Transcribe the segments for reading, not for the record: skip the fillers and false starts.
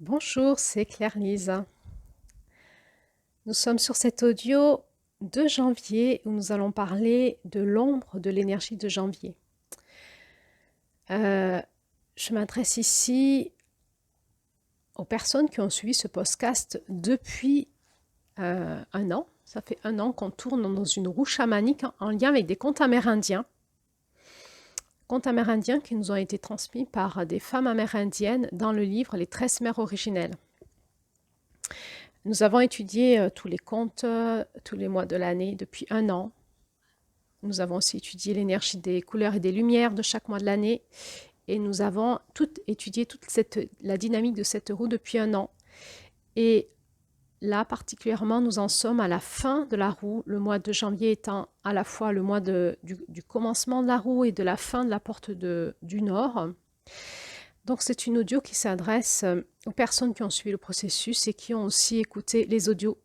Bonjour, c'est Claire-Lise. Nous sommes sur cet audio de janvier où nous allons parler de l'ombre de l'énergie de janvier. Euh, je m'adresse ici aux personnes qui ont suivi ce podcast depuis un an. Ça fait un an qu'on tourne dans une roue chamanique en lien avec des contes amérindiens. Contes amérindiens qui nous ont été transmis par des femmes amérindiennes dans le livre Les 13 mères originelles. Nous avons étudié tous les contes, tous les mois de l'année depuis un an. Nous avons aussi étudié l'énergie des couleurs et des lumières de chaque mois de l'année. Et nous avons étudié la dynamique de cette roue depuis un an. Et là, particulièrement, nous en sommes à la fin de la roue, le mois de janvier étant à la fois le mois du commencement de la roue et de la fin de la porte du Nord. Donc, c'est une audio qui s'adresse aux personnes qui ont suivi le processus et qui ont aussi écouté les audios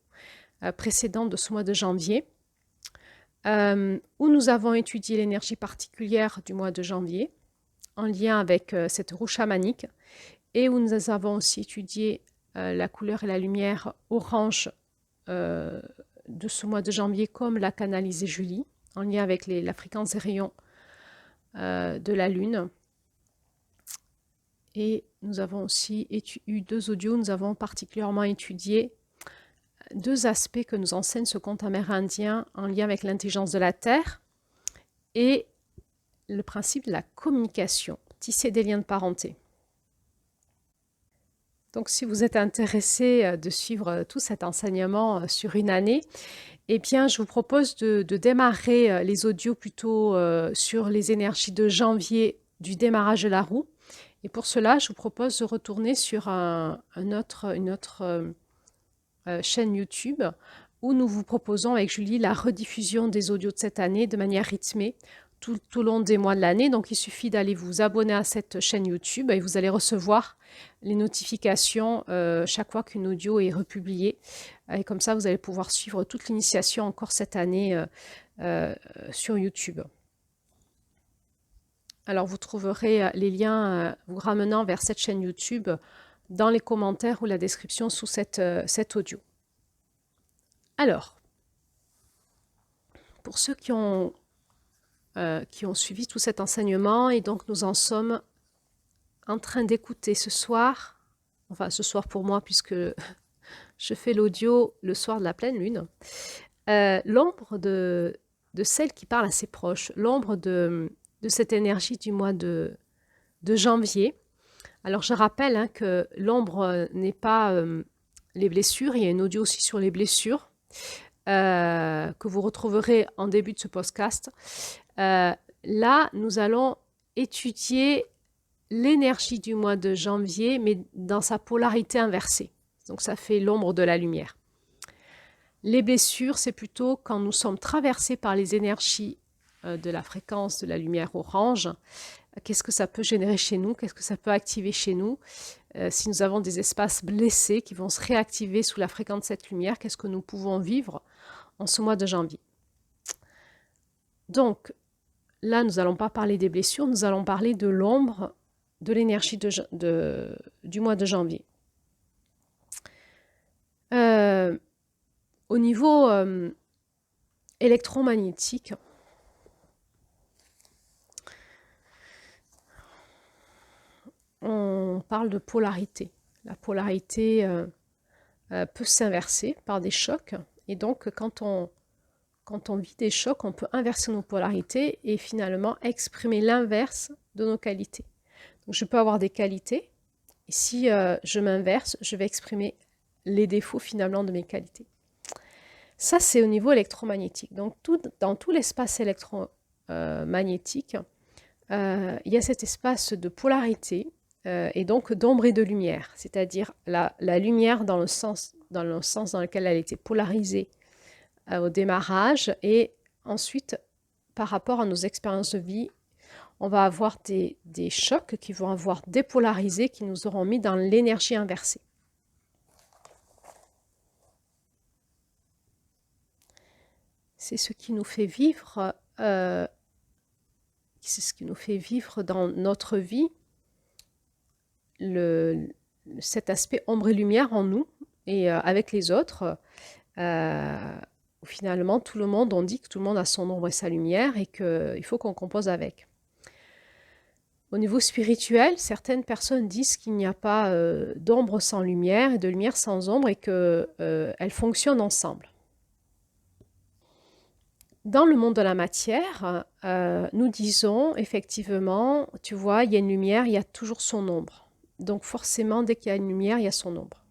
précédents de ce mois de janvier, où nous avons étudié l'énergie particulière du mois de janvier en lien avec cette roue chamanique et où nous avons aussi étudié la couleur et la lumière orange de ce mois de janvier, comme l'a canalisé Julie, en lien avec la fréquence des rayons de la Lune. Et nous avons aussi eu deux audios, nous avons particulièrement étudié deux aspects que nous enseigne ce conte amérindien en lien avec l'intelligence de la Terre et le principe de la communication, tisser des liens de parenté. Donc, si vous êtes intéressé de suivre tout cet enseignement sur une année, eh bien, je vous propose de démarrer les audios plutôt sur les énergies de janvier du démarrage de la roue. Et pour cela, je vous propose de retourner sur une autre chaîne YouTube où nous vous proposons avec Julie la rediffusion des audios de cette année de manière rythmée tout au long des mois de l'année. Donc, il suffit d'aller vous abonner à cette chaîne YouTube et vous allez recevoir les notifications chaque fois qu'une audio est republiée. Et comme ça, vous allez pouvoir suivre toute l'initiation encore cette année sur YouTube. Alors, vous trouverez les liens vous ramenant vers cette chaîne YouTube dans les commentaires ou la description sous cet audio. Alors, pour ceux qui ont suivi tout cet enseignement, et donc nous en sommes en train d'écouter ce soir, enfin ce soir pour moi puisque je fais l'audio le soir de la pleine lune, l'ombre de celle qui parle à ses proches, l'ombre de cette énergie du mois de janvier. Alors je rappelle que l'ombre n'est pas les blessures, il y a une audio aussi sur les blessures que vous retrouverez en début de ce podcast. Là, nous allons étudier l'énergie du mois de janvier, mais dans sa polarité inversée. Donc ça fait l'ombre de la lumière. Les blessures, c'est plutôt quand nous sommes traversés par les énergies de la fréquence de la lumière orange. Qu'est-ce que ça peut générer chez nous? Qu'est-ce que ça peut activer chez nous? Si nous avons des espaces blessés qui vont se réactiver sous la fréquence de cette lumière, qu'est-ce que nous pouvons vivre en ce mois de janvier? Donc, là, nous n'allons pas parler des blessures, nous allons parler de l'ombre de l'énergie du mois de janvier. Au niveau électromagnétique, on parle de polarité. La polarité peut s'inverser par des chocs. Et donc, quand on vit des chocs, on peut inverser nos polarités et finalement exprimer l'inverse de nos qualités. Donc, je peux avoir des qualités. Et si je m'inverse, je vais exprimer les défauts finalement de mes qualités. Ça, c'est au niveau électromagnétique. Donc, dans tout l'espace électromagnétique, il y a cet espace de polarité et donc d'ombre et de lumière, c'est-à-dire la lumière dans le sens dans lequel elle était polarisée au démarrage et ensuite, par rapport à nos expériences de vie, on va avoir des chocs qui vont avoir dépolarisé, qui nous auront mis dans l'énergie inversée. C'est ce qui nous fait vivre, c'est ce qui nous fait vivre dans notre vie cet aspect ombre et lumière en nous et avec les autres. Finalement, tout le monde, on dit que tout le monde a son ombre et sa lumière et qu'il faut qu'on compose avec. Au niveau spirituel, certaines personnes disent qu'il n'y a pas d'ombre sans lumière et de lumière sans ombre et qu'elles fonctionnent ensemble. Dans le monde de la matière, nous disons effectivement, tu vois, il y a une lumière, il y a toujours son ombre. Donc forcément, dès qu'il y a une lumière, il y a son ombre.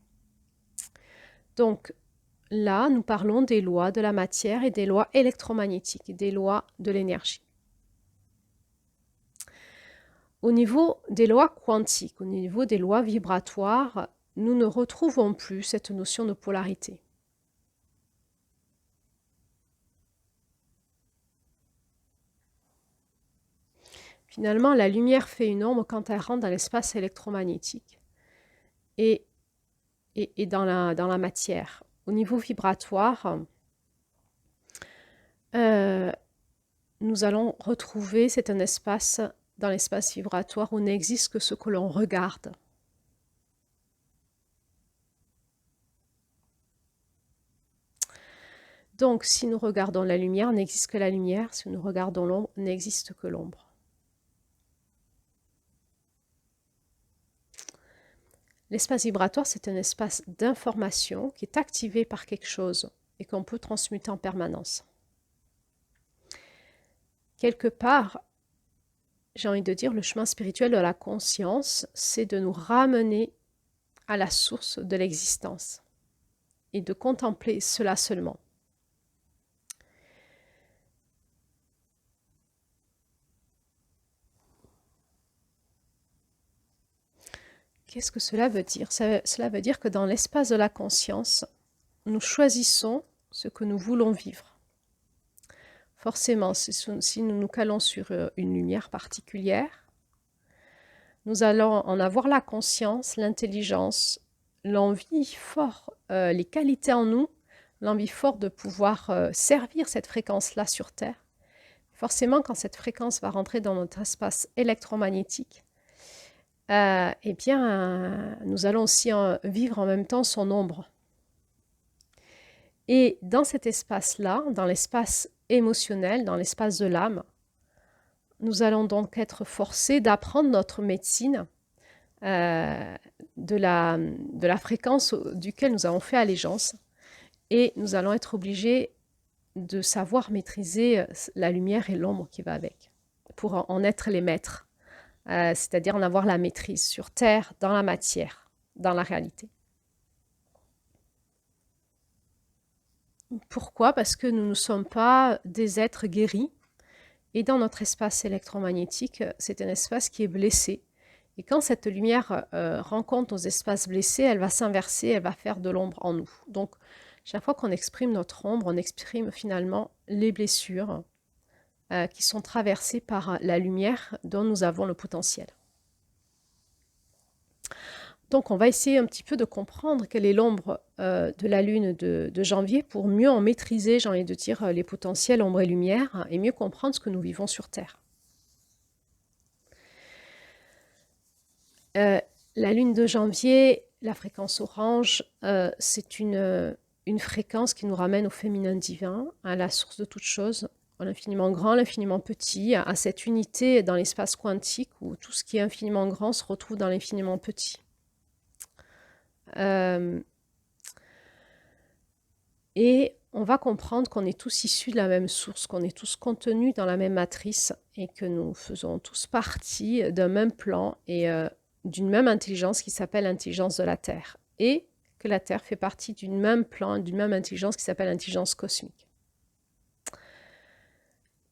Donc là, nous parlons des lois de la matière et des lois électromagnétiques, des lois de l'énergie. Au niveau des lois quantiques, au niveau des lois vibratoires, nous ne retrouvons plus cette notion de polarité. Finalement, la lumière fait une ombre quand elle rentre dans l'espace électromagnétique et dans la matière. Au niveau vibratoire, nous allons retrouver, c'est un espace, dans l'espace vibratoire où n'existe que ce que l'on regarde. Donc, si nous regardons la lumière, n'existe que la lumière. Si nous regardons l'ombre, n'existe que l'ombre. L'espace vibratoire, c'est un espace d'information qui est activé par quelque chose et qu'on peut transmuter en permanence. Quelque part, j'ai envie de dire, le chemin spirituel de la conscience, c'est de nous ramener à la source de l'existence et de contempler cela seulement. Qu'est-ce que cela veut dire? Cela veut dire que dans l'espace de la conscience, nous choisissons ce que nous voulons vivre. Forcément, si nous nous calons sur une lumière particulière, nous allons en avoir la conscience, l'intelligence, l'envie forte, les qualités en nous, l'envie forte de pouvoir servir cette fréquence-là sur Terre. Forcément, quand cette fréquence va rentrer dans notre espace électromagnétique, eh bien, nous allons aussi vivre en même temps son ombre. Et dans cet espace-là, dans l'espace émotionnel, dans l'espace de l'âme, nous allons donc être forcés d'apprendre notre médecine de la fréquence duquel nous avons fait allégeance. Et nous allons être obligés de savoir maîtriser la lumière et l'ombre qui va avec, pour en être les maîtres. C'est-à-dire en avoir la maîtrise sur Terre, dans la matière, dans la réalité. Pourquoi? Parce que nous ne sommes pas des êtres guéris. Et dans notre espace électromagnétique, c'est un espace qui est blessé. Et quand cette lumière rencontre nos espaces blessés, elle va s'inverser, elle va faire de l'ombre en nous. Donc, chaque fois qu'on exprime notre ombre, on exprime finalement les blessures qui sont traversées par la lumière dont nous avons le potentiel. Donc, on va essayer un petit peu de comprendre quelle est l'ombre de la lune de janvier pour mieux en maîtriser, j'ai envie de dire, les potentiels ombre et lumière et mieux comprendre ce que nous vivons sur Terre. La lune de janvier, la fréquence orange, c'est une fréquence qui nous ramène au féminin divin, à la source de toute chose, à l'infiniment grand, l'infiniment petit, à cette unité dans l'espace quantique où tout ce qui est infiniment grand se retrouve dans l'infiniment petit. Et on va comprendre qu'on est tous issus de la même source, qu'on est tous contenus dans la même matrice et que nous faisons tous partie d'un même plan et d'une même intelligence qui s'appelle l'intelligence de la Terre. Et que la Terre fait partie d'une même plan, d'une même intelligence qui s'appelle l'intelligence cosmique.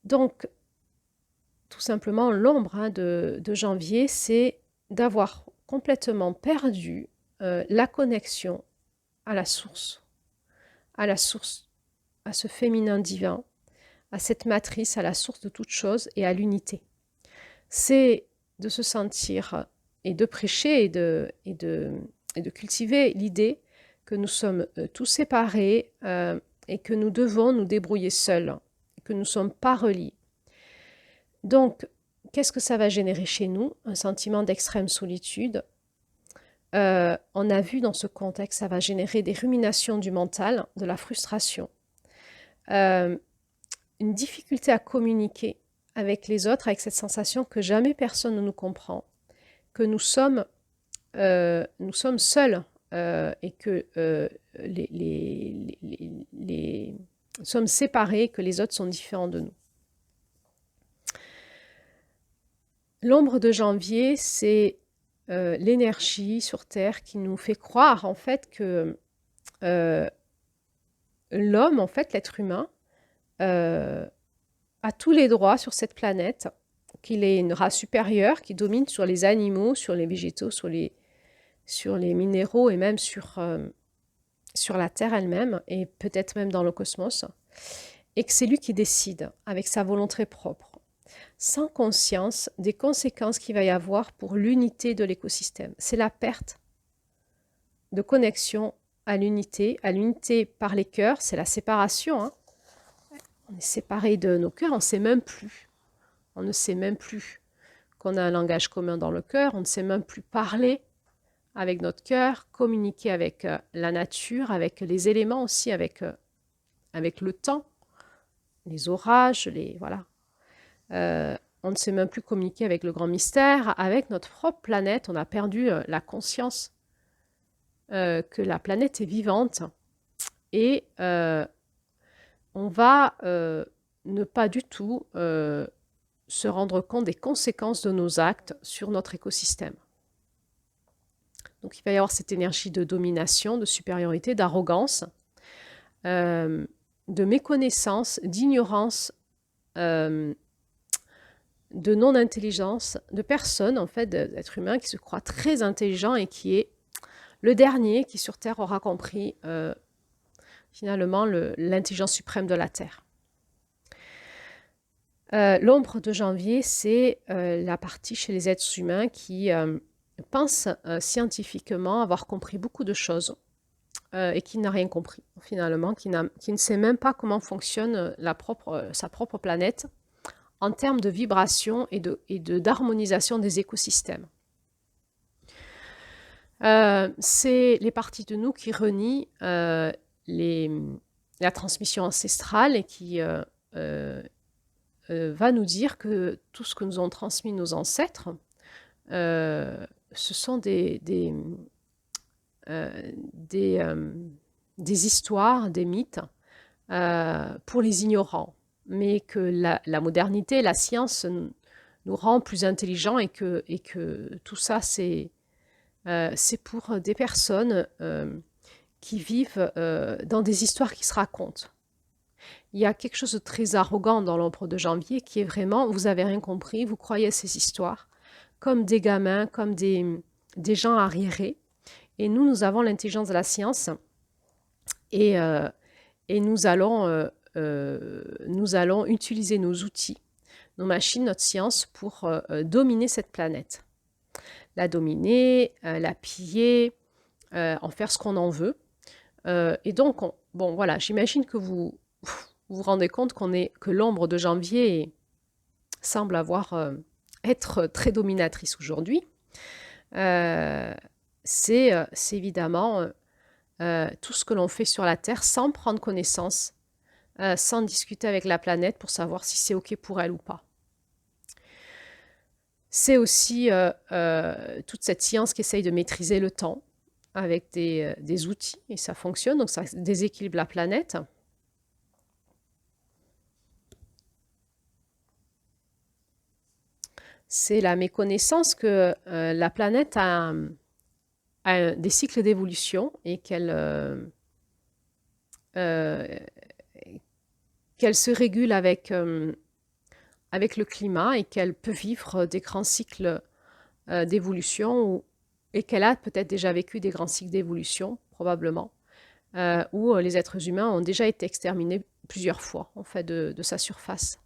Donc, tout simplement, l'ombre de janvier, c'est d'avoir complètement perdu la connexion à la source, à ce féminin divin, à cette matrice, à la source de toute chose et à l'unité. C'est de se sentir et de prêcher et de cultiver l'idée que nous sommes tous séparés et que nous devons nous débrouiller seuls, que nous ne sommes pas reliés. Donc, qu'est-ce que ça va générer chez nous? Un sentiment d'extrême solitude, on a vu dans ce contexte, ça va générer des ruminations du mental, de la frustration, une difficulté à communiquer avec les autres, avec cette sensation que jamais personne ne nous comprend, que nous sommes seuls et que nous sommes séparés, que les autres sont différents de nous. L'ombre de janvier, c'est l'énergie sur Terre qui nous fait croire en fait que l'homme, en fait, l'être humain, a tous les droits sur cette planète, qu'il est une race supérieure qui domine sur les animaux, sur les végétaux, sur les minéraux et même sur la Terre elle-même et peut-être même dans le cosmos, et que c'est lui qui décide avec sa volonté propre, sans conscience des conséquences qu'il va y avoir pour l'unité de l'écosystème. C'est la perte de connexion à l'unité par les cœurs, c'est la séparation. Hein. On est séparés de nos cœurs, on ne sait même plus. On ne sait même plus qu'on a un langage commun dans le cœur, on ne sait même plus parler avec notre cœur, communiquer avec la nature, avec les éléments aussi, avec le temps, les orages, voilà. On ne sait même plus communiquer avec le grand mystère, avec notre propre planète. On a perdu la conscience que la planète est vivante et on va ne pas du tout se rendre compte des conséquences de nos actes sur notre écosystème. Donc il va y avoir cette énergie de domination, de supériorité, d'arrogance, de méconnaissance, d'ignorance, de non-intelligence, de personnes, en fait, d'êtres humains qui se croient très intelligents et qui est le dernier qui sur Terre aura compris finalement l'intelligence suprême de la Terre. L'ombre de janvier, c'est la partie chez les êtres humains qui pense scientifiquement avoir compris beaucoup de choses et qui n'a rien compris finalement, qui ne sait même pas comment fonctionne sa propre planète en termes de vibration et d'harmonisation des écosystèmes. C'est les parties de nous qui renient la transmission ancestrale et qui va nous dire que tout ce que nous ont transmis nos ancêtres, ce sont des histoires, des mythes pour les ignorants, mais que la modernité, la science nous rend plus intelligents et que tout ça, c'est pour des personnes qui vivent dans des histoires qui se racontent. Il y a quelque chose de très arrogant dans l'ombre de janvier qui est vraiment, vous n'avez rien compris, vous croyez à ces histoires, comme des gamins, comme des gens arriérés. Et nous avons l'intelligence de la science et nous allons utiliser nos outils, nos machines, notre science pour dominer cette planète. La dominer, la piller, en faire ce qu'on en veut. Et donc, bon voilà, j'imagine que vous vous rendez compte que l'ombre de janvier semble être très dominatrice aujourd'hui. C'est évidemment tout ce que l'on fait sur la Terre sans prendre connaissance, sans discuter avec la planète pour savoir si c'est OK pour elle ou pas. C'est aussi toute cette science qui essaye de maîtriser le temps avec des outils, et ça fonctionne, donc ça déséquilibre la planète. C'est la méconnaissance que la planète a des cycles d'évolution et qu'elle se régule avec le climat et qu'elle peut vivre des grands cycles d'évolution et qu'elle a peut-être déjà vécu des grands cycles d'évolution, probablement, où les êtres humains ont déjà été exterminés plusieurs fois, en fait, de sa surface.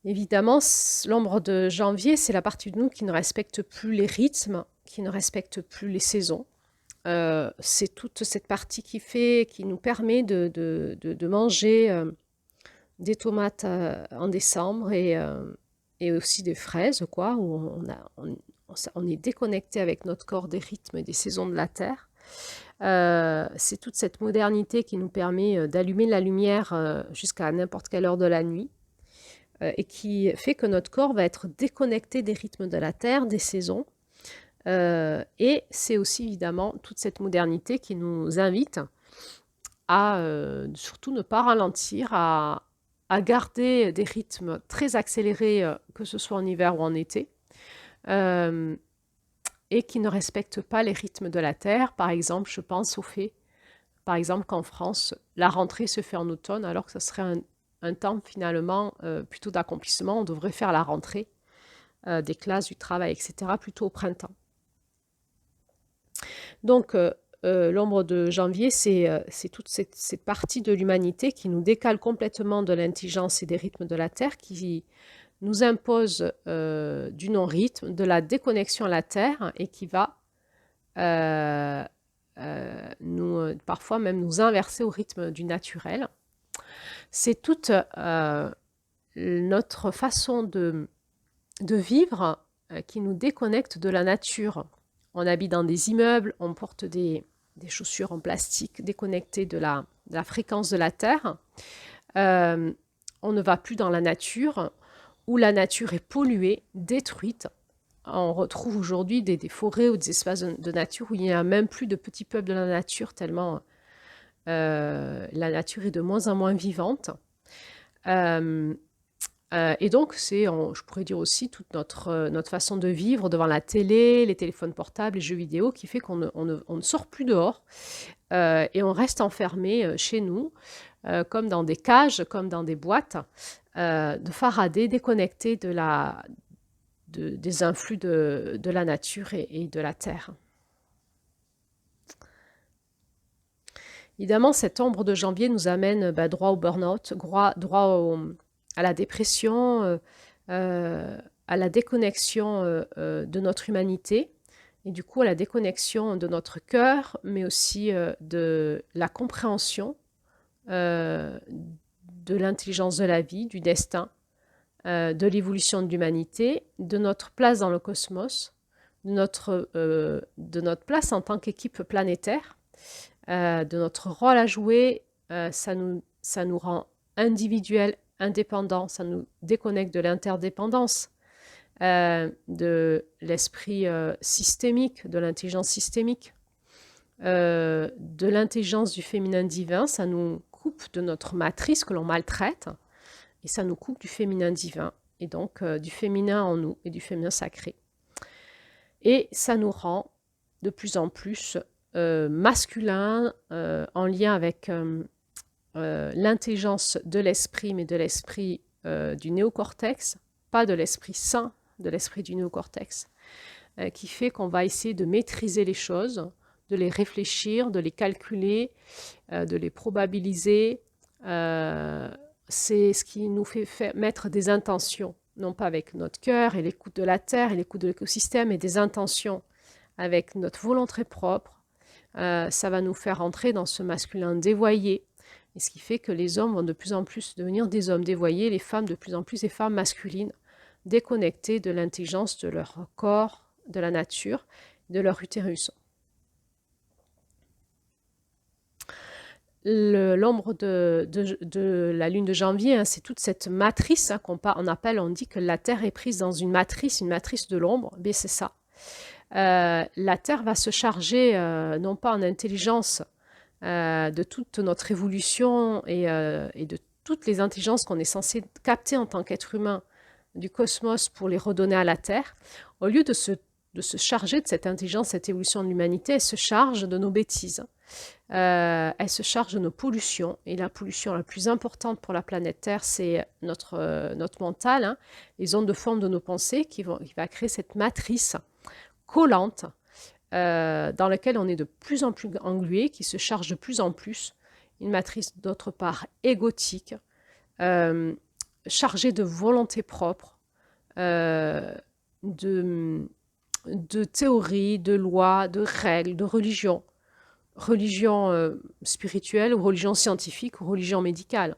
Évidemment, l'ombre de janvier, c'est la partie de nous qui ne respecte plus les rythmes, qui ne respecte plus les saisons. C'est toute cette partie qui nous permet de manger des tomates en décembre et aussi des fraises, quoi, où on est déconnecté avec notre corps des rythmes et des saisons de la Terre. C'est toute cette modernité qui nous permet d'allumer la lumière jusqu'à n'importe quelle heure de la nuit et qui fait que notre corps va être déconnecté des rythmes de la Terre, des saisons. Et c'est aussi évidemment toute cette modernité qui nous invite à surtout ne pas ralentir, à garder des rythmes très accélérés, que ce soit en hiver ou en été, et qui ne respectent pas les rythmes de la Terre. Par exemple, je pense au fait, par exemple, qu'en France, la rentrée se fait en automne, alors que ce serait un temps finalement plutôt d'accomplissement. On devrait faire la rentrée des classes, du travail, etc., plutôt au printemps. Donc, l'ombre de janvier, c'est toute cette partie de l'humanité qui nous décale complètement de l'intelligence et des rythmes de la Terre, qui nous impose du non-rythme, de la déconnexion à la Terre et qui va parfois même nous inverser au rythme du naturel. C'est toute notre façon de vivre qui nous déconnecte de la nature. On habite dans des immeubles, on porte des chaussures en plastique déconnectées de la fréquence de la Terre. On ne va plus dans la nature, où la nature est polluée, détruite. On retrouve aujourd'hui des forêts ou des espaces de nature où il n'y a même plus de petits peuples de la nature, tellement la nature est de moins en moins vivante. Et donc, je pourrais dire aussi toute notre façon de vivre devant la télé, les téléphones portables, les jeux vidéo, qui fait qu'on ne sort plus dehors et on reste enfermé chez nous, comme dans des cages, comme dans des boîtes, de Faraday, déconnectés des influx de la nature et de la terre. Évidemment, cette ombre de janvier nous amène droit au burn-out, droit à la dépression, à la déconnexion de notre humanité, et du coup à la déconnexion de notre cœur, mais aussi de la compréhension de l'intelligence de la vie, du destin, de l'évolution de l'humanité, de notre place dans le cosmos, de notre place en tant qu'équipe planétaire, de notre rôle à jouer. Ça nous rend individuels, indépendants, ça nous déconnecte de l'interdépendance, de l'esprit systémique, de l'intelligence systémique, de l'intelligence du féminin divin. Ça nous coupe de notre matrice que l'on maltraite et ça nous coupe du féminin divin et donc du féminin en nous et du féminin sacré. Et ça nous rend de plus en plus masculin, en lien avec l'intelligence de l'esprit, mais de l'esprit du néocortex, pas de l'esprit sain, de l'esprit du néocortex, qui fait qu'on va essayer de maîtriser les choses, de les réfléchir, de les calculer, de les probabiliser. C'est ce qui nous fait mettre des intentions, non pas avec notre cœur et l'écoute de la terre et l'écoute de l'écosystème, mais des intentions avec notre volonté propre. Ça va nous faire entrer dans ce masculin dévoyé, et ce qui fait que les hommes vont de plus en plus devenir des hommes dévoyés, les femmes de plus en plus des femmes masculines, déconnectées de l'intelligence de leur corps, de la nature, de leur utérus. L'ombre de la lune de janvier, hein, c'est toute cette matrice hein, on dit que la Terre est prise dans une matrice de l'ombre, mais c'est ça. La Terre va se charger, non pas en intelligence, de toute notre évolution et de toutes les intelligences qu'on est censé capter en tant qu'être humain du cosmos pour les redonner à la Terre. Au lieu de se charger de cette intelligence, cette évolution de l'humanité, elle se charge de nos bêtises. Elle se charge de nos pollutions. Et la pollution la plus importante pour la planète Terre, c'est notre mental, hein, les ondes de forme de nos pensées qui va créer cette matrice collante dans laquelle on est de plus en plus englué, qui se charge de plus en plus. Une matrice d'autre part égotique, chargée de volonté propre, de théories, de lois, de règles, de religion spirituelle ou religion scientifique ou religion médicale.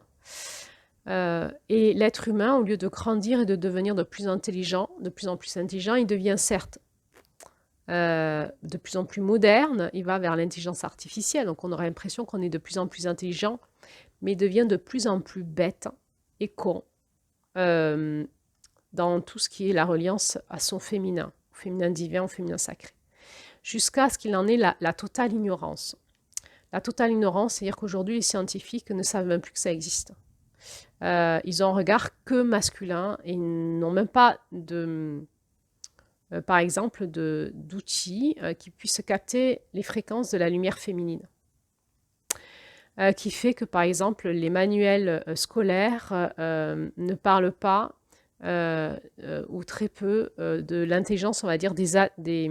Et l'être humain, au lieu de grandir et de devenir de plus intelligent, de plus en plus intelligent, il devient certes de plus en plus moderne, il va vers l'intelligence artificielle, donc on aurait l'impression qu'on est de plus en plus intelligent, mais il devient de plus en plus bête et con dans tout ce qui est la reliance à son féminin, au féminin divin, au féminin sacré, jusqu'à ce qu'il en ait la totale ignorance. La totale ignorance, c'est-à-dire qu'aujourd'hui, les scientifiques ne savent même plus que ça existe. Ils ont un regard que masculin et ils n'ont même pas par exemple, d'outils qui puissent capter les fréquences de la lumière féminine. Qui fait que, par exemple, les manuels scolaires ne parlent pas ou très peu de l'intelligence, on va dire, des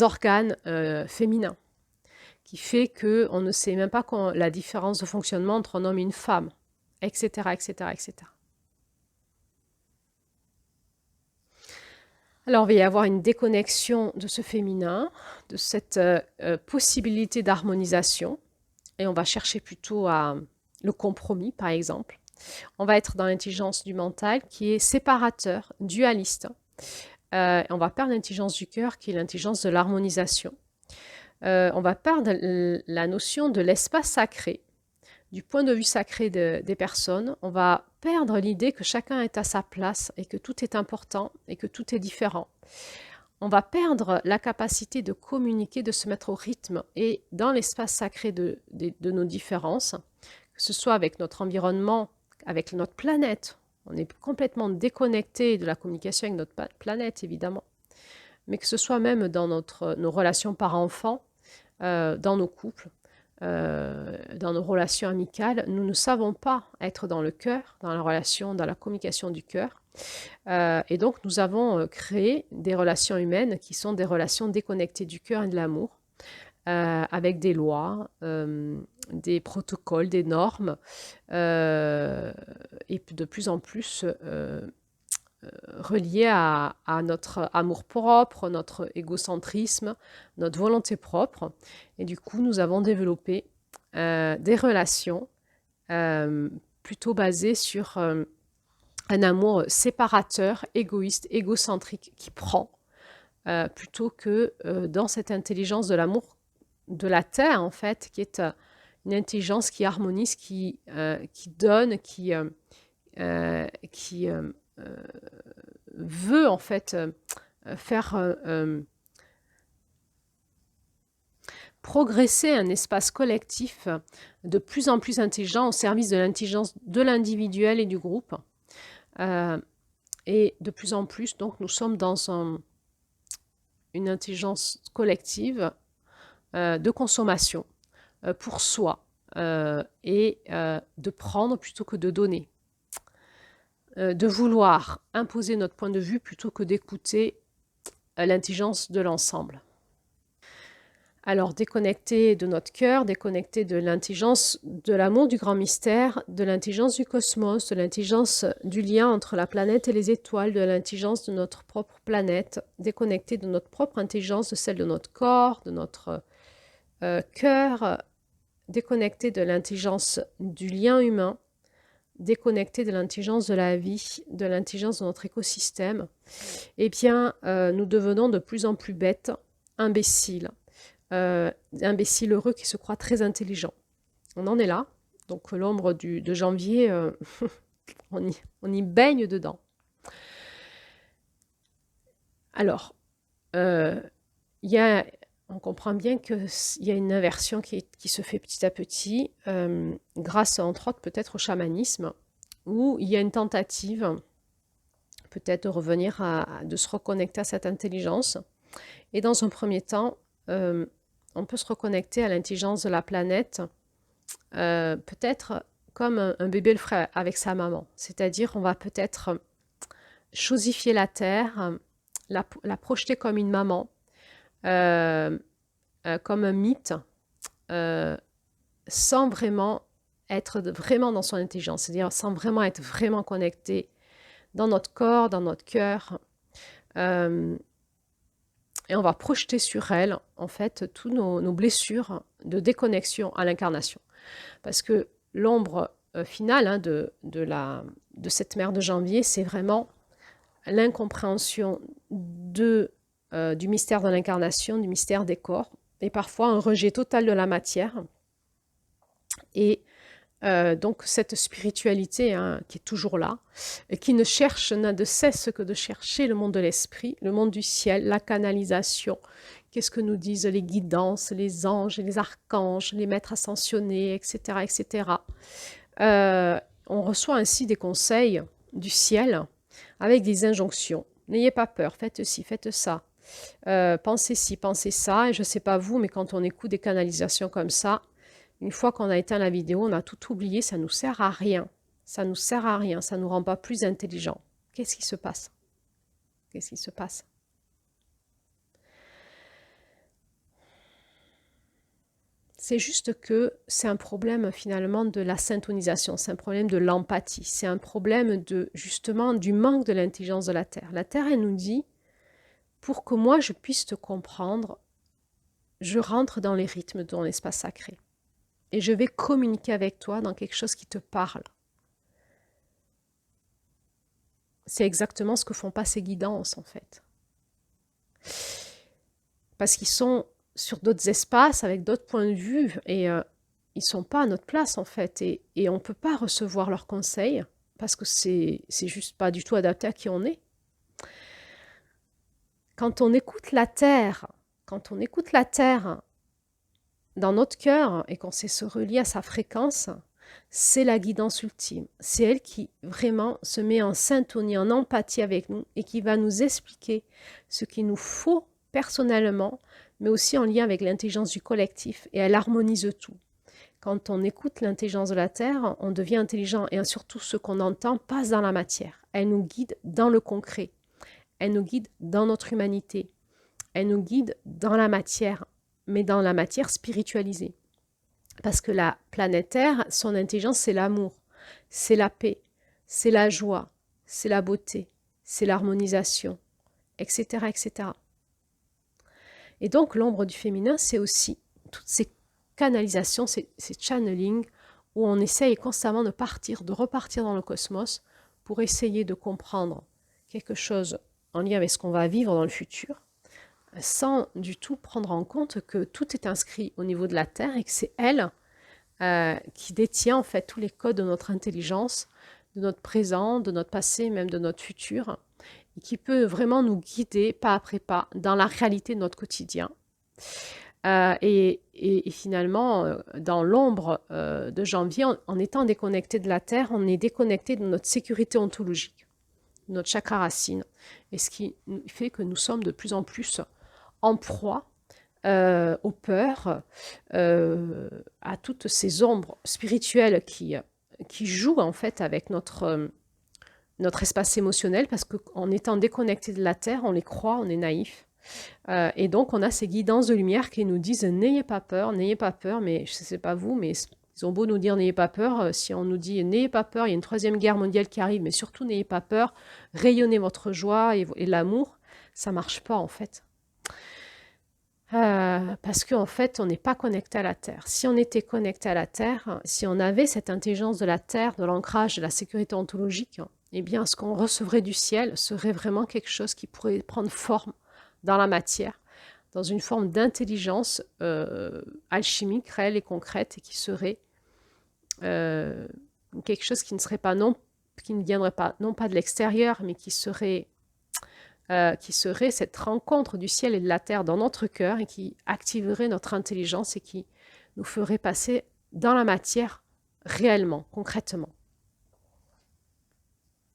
organes féminins, qui fait qu'on ne sait même pas la différence de fonctionnement entre un homme et une femme, etc., etc., etc. Alors, il va y avoir une déconnexion de ce féminin, de cette possibilité d'harmonisation, et on va chercher plutôt le compromis, par exemple. On va être dans l'intelligence du mental qui est séparateur, dualiste. On va perdre l'intelligence du cœur qui est l'intelligence de l'harmonisation. On va perdre la notion de l'espace sacré. Du point de vue sacré des personnes, on va perdre l'idée que chacun est à sa place et que tout est important et que tout est différent. On va perdre la capacité de communiquer, de se mettre au rythme et dans l'espace sacré de nos différences, que ce soit avec notre environnement, avec notre planète. On est complètement déconnecté de la communication avec notre planète, évidemment. Mais que ce soit même dans nos relations parents-enfants, dans nos couples, dans nos relations amicales, nous ne savons pas être dans le cœur, dans la relation, dans la communication du cœur. Et donc, nous avons créé des relations humaines qui sont des relations déconnectées du cœur et de l'amour, avec des lois, des protocoles, des normes, et de plus en plus reliées à notre amour-propre, notre égocentrisme, notre volonté propre. Et du coup, nous avons développé des relations plutôt basées sur un amour séparateur, égoïste, égocentrique, qui prend, plutôt que dans cette intelligence de l'amour de la Terre, en fait, qui est une intelligence qui harmonise, qui donne, qui veut, en fait, faire progresser un espace collectif de plus en plus intelligent au service de l'intelligence de l'individuel et du groupe. Et de plus en plus, donc, nous sommes dans une intelligence collective de consommation pour soi et de prendre plutôt que de donner. De vouloir imposer notre point de vue plutôt que d'écouter l'intelligence de l'ensemble. Alors, déconnecté de notre cœur, déconnecté de l'intelligence de l'amour du grand mystère, de l'intelligence du cosmos, de l'intelligence du lien entre la planète et les étoiles, de l'intelligence de notre propre planète, déconnecté de notre propre intelligence, de celle de notre corps, de notre cœur, déconnecté de l'intelligence du lien humain, déconnecté de l'intelligence de la vie, de l'intelligence de notre écosystème, eh bien, nous devenons de plus en plus bêtes, imbéciles, imbéciles heureux qui se croient très intelligents. On en est là. Donc l'ombre de janvier, on y baigne dedans. Alors, on comprend bien qu'il y a une inversion qui se fait petit à petit, grâce entre autres peut-être au chamanisme, où il y a une tentative peut-être de revenir de se reconnecter à cette intelligence. Et dans un premier temps, on peut se reconnecter à l'intelligence de la planète, peut-être comme un bébé le ferait avec sa maman. C'est-à-dire, on va peut-être chosifier la Terre, la projeter comme une maman, comme un mythe, sans vraiment être vraiment dans son intelligence, c'est-à-dire sans vraiment être vraiment connecté dans notre corps, dans notre cœur. Et on va projeter sur elle, en fait, toutes nos blessures de déconnexion à l'incarnation. Parce que l'ombre finale hein, de cette mère de janvier, c'est vraiment l'incompréhension du mystère de l'incarnation, du mystère des corps, et parfois un rejet total de la matière. Et donc cette spiritualité hein, qui est toujours là, et qui n'a de cesse que de chercher le monde de l'esprit, le monde du ciel, la canalisation. Qu'est-ce que nous disent les guidances, les anges, les archanges, les maîtres ascensionnés, etc. etc. On reçoit ainsi des conseils du ciel avec des injonctions. N'ayez pas peur, faites ci, faites ça. Pensez ci, pensez ça. Et je ne sais pas vous, mais quand on écoute des canalisations comme ça, une fois qu'on a éteint la vidéo, on a tout oublié, ça ne nous sert à rien. Ça ne nous sert à rien, ça ne nous rend pas plus intelligents. Qu'est-ce qui se passe? Qu'est-ce qui se passe? C'est juste que c'est un problème finalement de la syntonisation, c'est un problème de l'empathie, c'est un problème justement du manque de l'intelligence de la Terre. La Terre, elle nous dit, pour que moi je puisse te comprendre, je rentre dans les rythmes de ton espace sacré. Et je vais communiquer avec toi dans quelque chose qui te parle. C'est exactement ce que font pas ces guidances en fait. Parce qu'ils sont sur d'autres espaces, avec d'autres points de vue, et ils ne sont pas à notre place en fait. Et on ne peut pas recevoir leurs conseils, parce que c'est juste pas du tout adapté à qui on est. Quand on écoute la Terre, dans notre cœur, et qu'on sait se relier à sa fréquence, c'est la guidance ultime. C'est elle qui vraiment se met en syntonie, en empathie avec nous, et qui va nous expliquer ce qu'il nous faut personnellement, mais aussi en lien avec l'intelligence du collectif, et elle harmonise tout. Quand on écoute l'intelligence de la Terre, on devient intelligent, et surtout ce qu'on entend passe dans la matière. Elle nous guide dans le concret, elle nous guide dans notre humanité, elle nous guide dans la matière, mais dans la matière spiritualisée. Parce que la planète Terre, son intelligence, c'est l'amour, c'est la paix, c'est la joie, c'est la beauté, c'est l'harmonisation, etc., etc. Et donc, l'ombre du féminin, c'est aussi toutes ces canalisations, ces channelings, où on essaye constamment de repartir dans le cosmos pour essayer de comprendre quelque chose en lien avec ce qu'on va vivre dans le futur, sans du tout prendre en compte que tout est inscrit au niveau de la Terre et que c'est elle qui détient en fait tous les codes de notre intelligence, de notre présent, de notre passé, même de notre futur, et qui peut vraiment nous guider pas après pas dans la réalité de notre quotidien. Et finalement, dans l'ombre de janvier, en étant déconnecté de la Terre, on est déconnecté de notre sécurité ontologique, de notre chakra racine, et ce qui fait que nous sommes de plus en plus en proie aux peurs, à toutes ces ombres spirituelles qui jouent en fait avec notre espace émotionnel, parce qu'en étant déconnecté de la Terre, on les croit, on est naïf. Et donc, on a ces guidances de lumière qui nous disent « N'ayez pas peur, mais je ne sais pas vous, mais ils ont beau nous dire « N'ayez pas peur », si on nous dit « N'ayez pas peur, il y a une troisième guerre mondiale qui arrive, mais surtout n'ayez pas peur, rayonnez votre joie et l'amour », ça ne marche pas en fait. Parce qu'en fait, on n'est pas connecté à la Terre. Si on était connecté à la Terre, si on avait cette intelligence de la Terre, de l'ancrage, de la sécurité ontologique, eh bien, ce qu'on recevrait du ciel serait vraiment quelque chose qui pourrait prendre forme dans la matière, dans une forme d'intelligence alchimique, réelle et concrète, et qui serait quelque chose qui ne viendrait pas, non pas de l'extérieur, mais qui serait cette rencontre du ciel et de la terre dans notre cœur, et qui activerait notre intelligence et qui nous ferait passer dans la matière réellement, concrètement.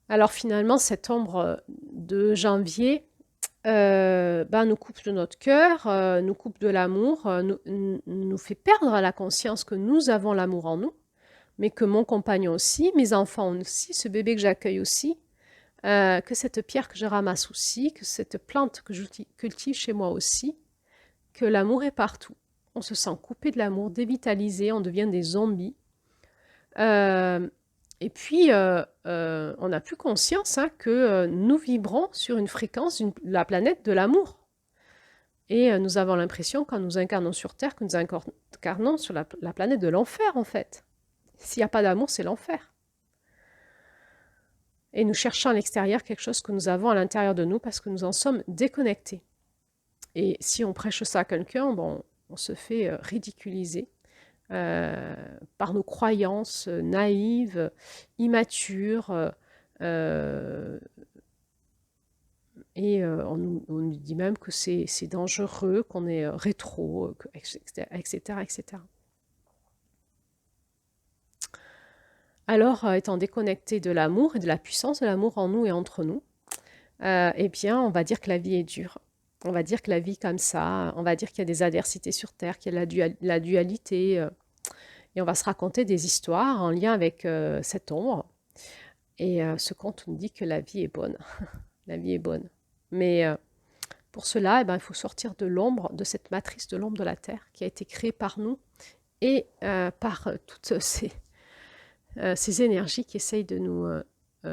Alors finalement, cette ombre de janvier nous coupe de notre cœur, nous coupe de l'amour, nous fait perdre la conscience que nous avons l'amour en nous, mais que mon compagnon aussi, mes enfants aussi, ce bébé que j'accueille aussi, que cette pierre que je ramasse aussi, que cette plante que je cultive chez moi aussi, que l'amour est partout. On se sent coupé de l'amour, dévitalisé, on devient des zombies. Et puis, on n'a plus conscience que nous vibrons sur une fréquence, la planète de l'amour. Et nous avons l'impression, quand nous incarnons sur Terre, que nous incarnons sur la planète de l'enfer, en fait. S'il n'y a pas d'amour, c'est l'enfer. Et nous cherchons à l'extérieur quelque chose que nous avons à l'intérieur de nous parce que nous en sommes déconnectés. Et si on prêche ça à quelqu'un, bon, on se fait ridiculiser par nos croyances naïves, immatures, et on nous dit même que c'est dangereux, qu'on est rétro, etc., etc. Alors, étant déconnecté de l'amour et de la puissance de l'amour en nous et entre nous, eh bien, on va dire que la vie est dure. On va dire que la vie comme ça, on va dire qu'il y a des adversités sur Terre, qu'il y a la dualité, et on va se raconter des histoires en lien avec cette ombre. Et ce conte nous dit que la vie est bonne. La vie est bonne. Mais pour cela, eh ben, il faut sortir de l'ombre, de cette matrice de l'ombre de la Terre qui a été créée par nous et par toutes ces énergies qui essayent de nous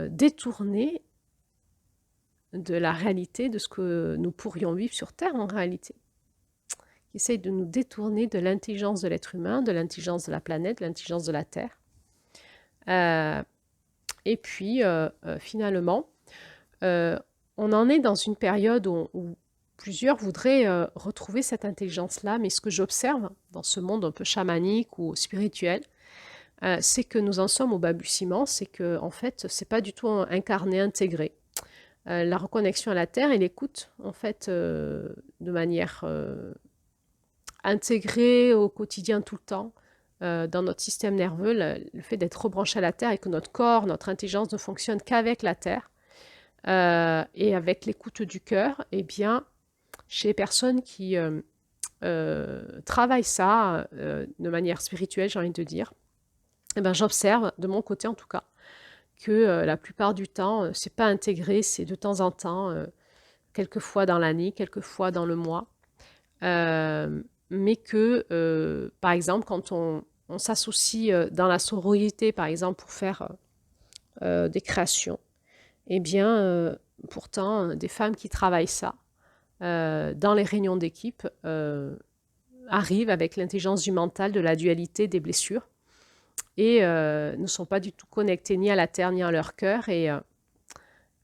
détourner de la réalité, de ce que nous pourrions vivre sur Terre en réalité, qui essayent de nous détourner de l'intelligence de l'être humain, de l'intelligence de la planète, de l'intelligence de la Terre. Et puis, finalement, on en est dans une période où plusieurs voudraient retrouver cette intelligence-là, mais ce que j'observe dans ce monde un peu chamanique ou spirituel, c'est que nous en sommes au balbutiement, c'est que en fait, c'est pas du tout incarné, intégré. La reconnexion à la Terre et l'écoute, en fait, de manière intégrée au quotidien tout le temps, dans notre système nerveux, le fait d'être rebranché à la Terre et que notre corps, notre intelligence ne fonctionne qu'avec la Terre et avec l'écoute du cœur, eh bien, chez les personnes qui travaillent ça de manière spirituelle, j'ai envie de dire, eh ben, j'observe, de mon côté en tout cas, que la plupart du temps, c'est pas intégré, c'est de temps en temps, quelques fois dans l'année, quelques fois dans le mois, mais que, par exemple, quand on s'associe dans la sororité, par exemple, pour faire des créations, eh bien, pourtant, des femmes qui travaillent ça, dans les réunions d'équipe, arrivent avec l'intelligence du mental, de la dualité, des blessures, et ne sont pas du tout connectés ni à la terre ni à leur cœur. Et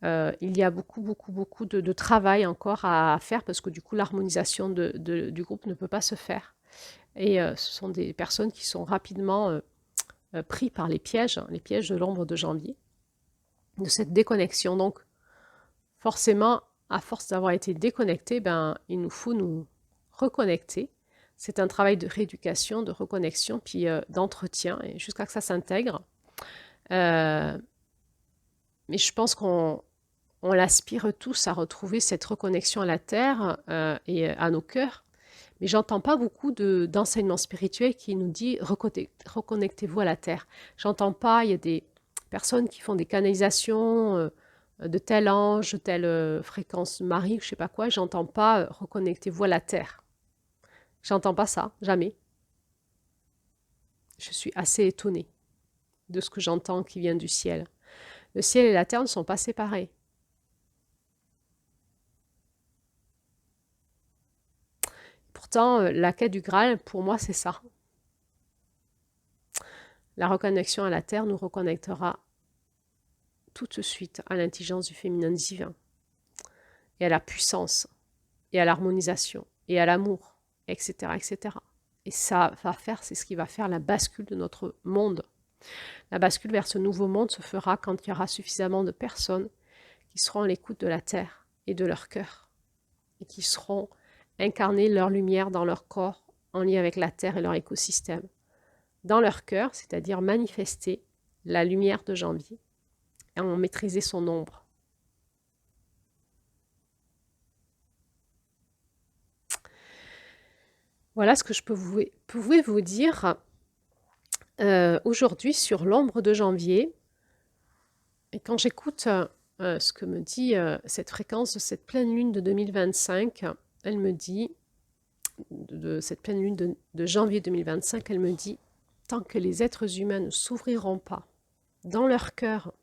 il y a beaucoup de travail encore à faire parce que du coup, l'harmonisation du groupe ne peut pas se faire. Et ce sont des personnes qui sont rapidement pris par les pièges de l'ombre de janvier, de cette déconnexion. Donc, forcément, à force d'avoir été déconnectés, ben, il nous faut nous reconnecter. C'est un travail de rééducation, de reconnexion, puis d'entretien, et jusqu'à ce que ça s'intègre. Mais je pense qu'on l'aspire tous à retrouver cette reconnexion à la Terre et à nos cœurs. Mais j'entends pas beaucoup d'enseignements spirituels qui nous disent reconnectez-vous à la Terre. J'entends pas, il y a des personnes qui font des canalisations de tel ange, telle fréquence Marie, je sais pas quoi. J'entends pas reconnectez-vous à la Terre. J'entends pas ça, jamais. Je suis assez étonnée de ce que j'entends qui vient du ciel. Le ciel et la terre ne sont pas séparés. Pourtant, la quête du Graal, pour moi, c'est ça. La reconnexion à la terre nous reconnectera tout de suite à l'intelligence du féminin divin, et à la puissance, et à l'harmonisation, et à l'amour, etc., etc. Et ça va faire, c'est ce qui va faire la bascule de notre monde. La bascule vers ce nouveau monde se fera quand il y aura suffisamment de personnes qui seront à l'écoute de la terre et de leur cœur, et qui seront incarner leur lumière dans leur corps en lien avec la terre et leur écosystème. Dans leur cœur, c'est-à-dire manifester la lumière de janvier et en maîtriser son ombre. Voilà ce que je pouvais vous dire aujourd'hui sur l'ombre de janvier. Et quand j'écoute ce que me dit cette fréquence de cette pleine lune de 2025, elle me dit, de cette pleine lune de janvier 2025, elle me dit, tant que les êtres humains ne s'ouvriront pas dans leur cœur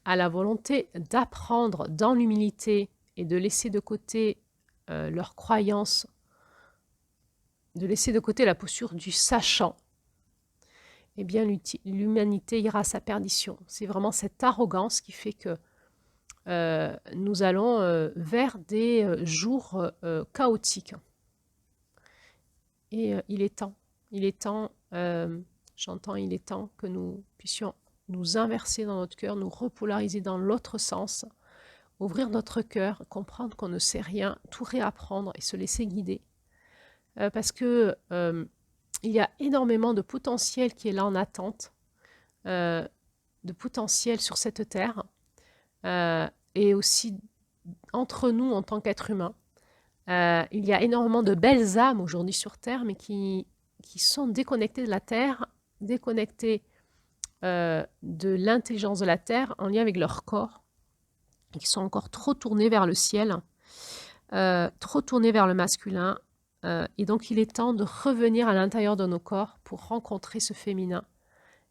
à la volonté d'apprendre dans l'humilité et de laisser de côté leurs croyances, de laisser de côté la posture du sachant eh bien l'humanité ira à sa perdition. C'est vraiment cette arrogance qui fait que nous allons vers des jours chaotiques. Et il est temps, j'entends, il est temps que nous puissions nous inverser dans notre cœur, nous repolariser dans l'autre sens, ouvrir notre cœur, comprendre qu'on ne sait rien, tout réapprendre et se laisser guider. Parce que il y a énormément de potentiel qui est là en attente, de potentiel sur cette terre, et aussi entre nous en tant qu'êtres humains. Il y a énormément de belles âmes aujourd'hui sur Terre, mais qui sont déconnectées de la Terre, déconnectées de l'intelligence de la Terre en lien avec leur corps, et qui sont encore trop tournées vers le ciel, trop tournées vers le masculin. Et donc il est temps de revenir à l'intérieur de nos corps pour rencontrer ce féminin.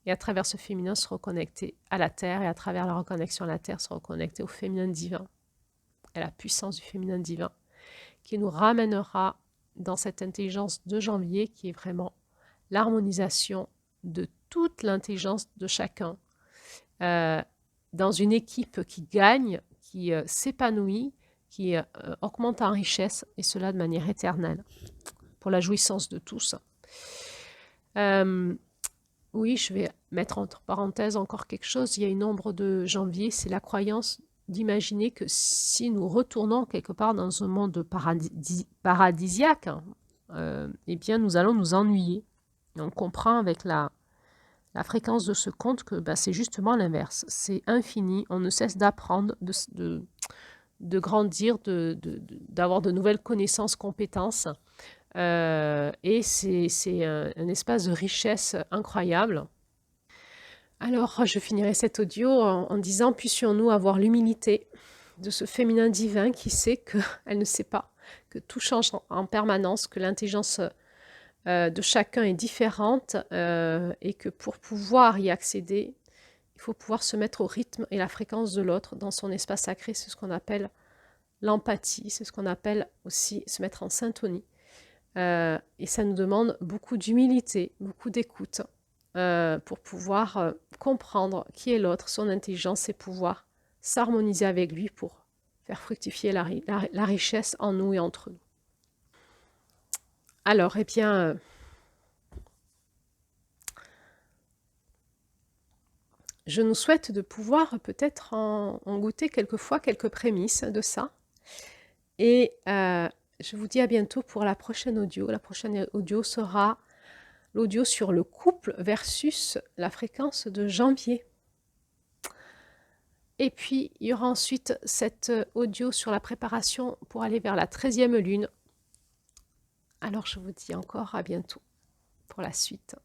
Et à travers ce féminin, se reconnecter à la Terre, et à travers la reconnexion à la Terre, se reconnecter au féminin divin, à la puissance du féminin divin, qui nous ramènera dans cette intelligence de janvier qui est vraiment l'harmonisation de toute l'intelligence de chacun, dans une équipe qui gagne, qui s'épanouit, qui augmente en richesse, et cela de manière éternelle, pour la jouissance de tous. Oui, je vais mettre entre parenthèses encore quelque chose. Il y a une ombre de janvier, c'est la croyance d'imaginer que si nous retournons quelque part dans un monde paradisiaque, eh bien nous allons nous ennuyer. Et on comprend avec la fréquence de ce conte que c'est justement l'inverse. C'est infini, on ne cesse d'apprendre, de grandir, d'avoir de nouvelles connaissances, compétences. Et c'est un espace de richesse incroyable. Alors, je finirai cet audio en disant, puissions-nous avoir l'humilité de ce féminin divin qui sait qu'elle ne sait pas, que tout change en permanence, que l'intelligence de chacun est différente, et que pour pouvoir y accéder, il faut pouvoir se mettre au rythme et la fréquence de l'autre dans son espace sacré. C'est ce qu'on appelle l'empathie, c'est ce qu'on appelle aussi se mettre en syntonie. Et ça nous demande beaucoup d'humilité, beaucoup d'écoute, pour pouvoir comprendre qui est l'autre, son intelligence, et pouvoir s'harmoniser avec lui pour faire fructifier la richesse en nous et entre nous. Alors, eh bien, je nous souhaite de pouvoir peut-être en goûter quelquefois quelques prémices de ça. Et je vous dis à bientôt pour la prochaine audio. La prochaine audio sera l'audio sur le couple versus la fréquence de janvier. Et puis, il y aura ensuite cet audio sur la préparation pour aller vers la 13e lune. Alors, je vous dis encore à bientôt pour la suite.